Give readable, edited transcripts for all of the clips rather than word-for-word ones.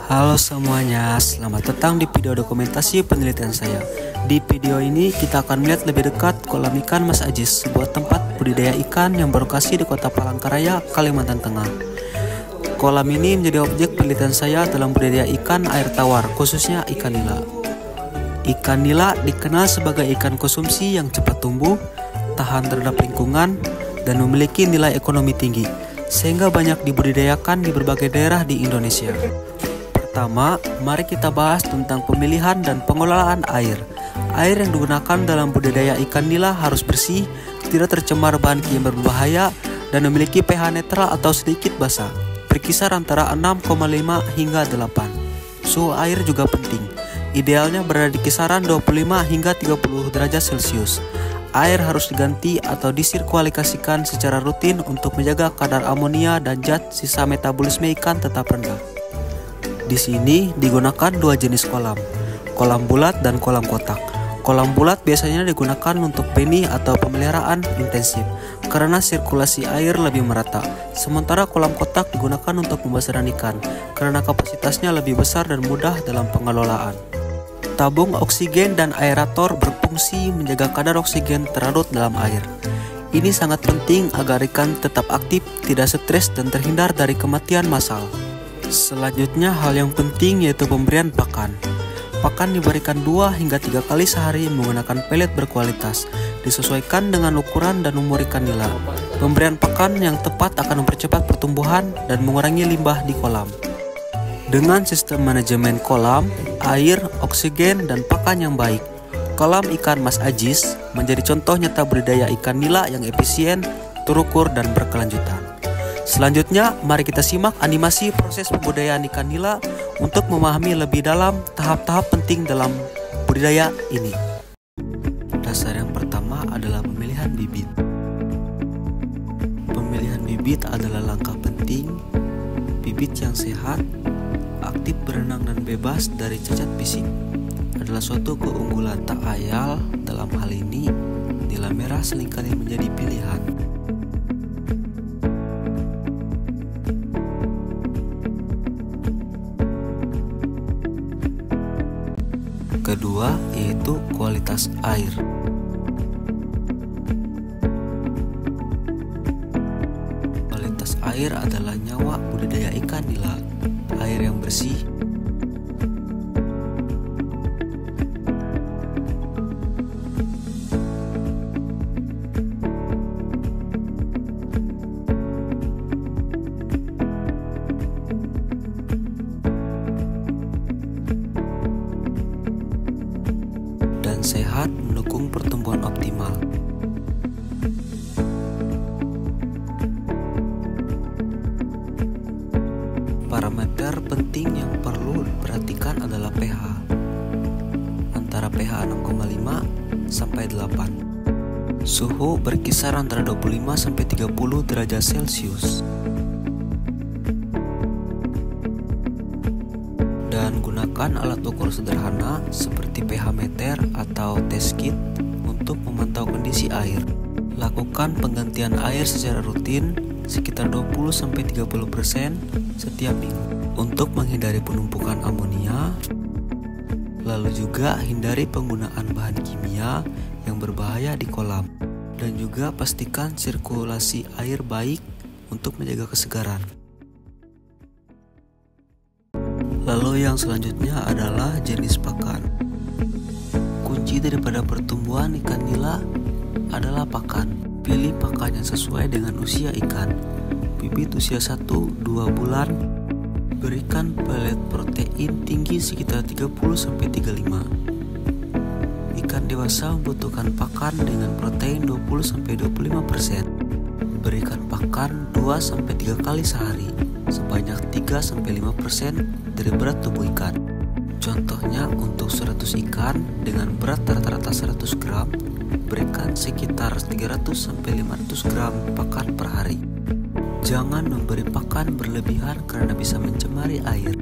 Halo semuanya, selamat datang di video dokumentasi penelitian saya. Di video ini kita akan melihat lebih dekat kolam ikan Mas Ajis, sebuah tempat budidaya ikan yang berlokasi di kota Palangkaraya, Kalimantan Tengah. Kolam ini menjadi objek penelitian saya dalam budidaya ikan air tawar, khususnya ikan nila. Ikan nila dikenal sebagai ikan konsumsi yang cepat tumbuh, tahan terhadap lingkungan, dan memiliki nilai ekonomi tinggi, sehingga banyak dibudidayakan di berbagai daerah di Indonesia. Pertama, mari kita bahas tentang pemilihan dan pengelolaan air. Air yang digunakan dalam budidaya ikan nila harus bersih, tidak tercemar bahan kimia berbahaya, dan memiliki pH netral atau sedikit basah, berkisar antara 6,5 hingga 8. Suhu air juga penting, idealnya berada di kisaran 25 hingga 30 derajat Celcius. Air harus diganti atau disirkulasikan secara rutin untuk menjaga kadar amonia dan zat sisa metabolisme ikan tetap rendah. Di sini digunakan dua jenis kolam bulat dan kolam kotak. Kolam bulat biasanya digunakan untuk benih atau pemeliharaan intensif karena sirkulasi air lebih merata. Sementara kolam kotak digunakan untuk pembesaran ikan karena kapasitasnya lebih besar dan mudah dalam pengelolaan. Tabung oksigen dan aerator berfungsi menjaga kadar oksigen terlarut dalam air. Ini sangat penting agar ikan tetap aktif, tidak stres, dan terhindar dari kematian massal. Selanjutnya hal yang penting yaitu pemberian pakan. Pakan diberikan 2 hingga 3 kali sehari menggunakan pelet berkualitas, disesuaikan dengan ukuran dan umur ikan nila. Pemberian pakan yang tepat akan mempercepat pertumbuhan dan mengurangi limbah di kolam. Dengan sistem manajemen kolam, air, oksigen, dan pakan yang baik, kolam ikan Mas Ajis menjadi contoh nyata budidaya ikan nila yang efisien, terukur, dan berkelanjutan. Selanjutnya, mari kita simak animasi proses pembudidayaan ikan nila untuk memahami lebih dalam tahap-tahap penting dalam budidaya ini. Dasar yang pertama adalah pemilihan bibit. Pemilihan bibit adalah langkah penting. Bibit yang sehat, aktif berenang dan bebas dari cacat fisik adalah suatu keunggulan tak ayal. Dalam hal ini, nila merah seringkali menjadi pilihan. Kedua, yaitu kualitas air. Kualitas air adalah nyawa budidaya ikan nila. Air yang bersih, dan sehat mendukung pertumbuhan optimal. Parameter penting yang perlu diperhatikan adalah pH, antara pH 6,5 sampai 8. Suhu berkisar antara 25 sampai 30 derajat Celcius. Dan gunakan alat ukur sederhana seperti pH meter atau test kit untuk memantau kondisi air. Lakukan penggantian air secara rutin sekitar 20-30% setiap minggu untuk menghindari penumpukan amonia. Lalu juga hindari penggunaan bahan kimia yang berbahaya di kolam, dan juga pastikan sirkulasi air baik untuk menjaga kesegaran. Lalu yang selanjutnya adalah jenis pakan. Kunci daripada pertumbuhan ikan nila adalah pakan. Pilih pakan yang sesuai dengan usia ikan. Bibit usia 1-2 bulan, berikan pelet protein tinggi sekitar 30-35. Ikan dewasa membutuhkan pakan dengan protein 20-25%. Berikan pakan 2-3 kali sehari, sebanyak 3-5% dari berat tubuh ikan. Contohnya untuk 100 ikan dengan berat rata-rata 100 gram, berikan sekitar 300-500 gram pakan per hari. Jangan memberi pakan berlebihan karena bisa mencemari air.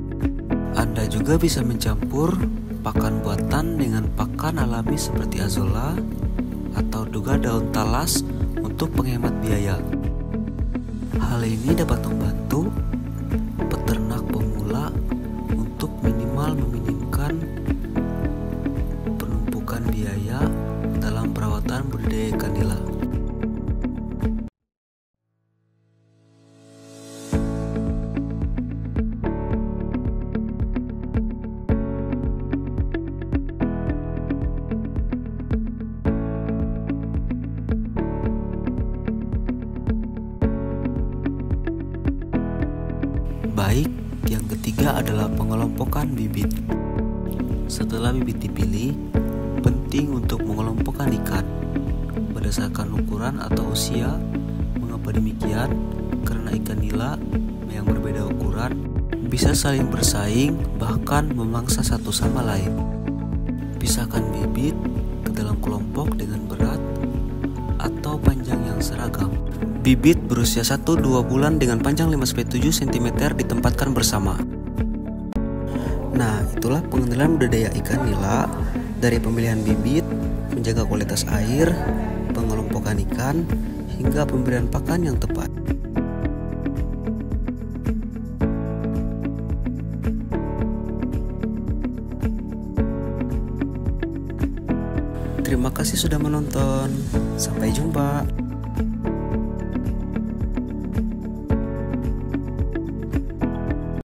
Anda juga bisa mencampur pakan buatan dengan pakan alami seperti azolla atau juga daun talas untuk penghemat biaya. Hal ini dapat membantu peternak pemula minimal meminimkan penumpukan biaya dalam perawatan budidaya ikan nila. Baik, yang ketiga adalah pengelompokan bibit. Setelah bibit dipilih, penting untuk mengelompokkan ikan berdasarkan ukuran atau usia. Mengapa demikian? Karena ikan nila yang berbeda ukuran bisa saling bersaing, bahkan memangsa satu sama lain. Pisahkan bibit ke dalam kelompok dengan berat atau panjang yang seragam. Bibit berusia 1-2 bulan dengan panjang 5-7 cm ditempatkan bersama. Nah, itulah pengenalan budidaya ikan nila, dari pemilihan bibit, menjaga kualitas air, pengelompokan ikan, hingga pemberian pakan yang tepat. Terima kasih sudah menonton. Sampai jumpa.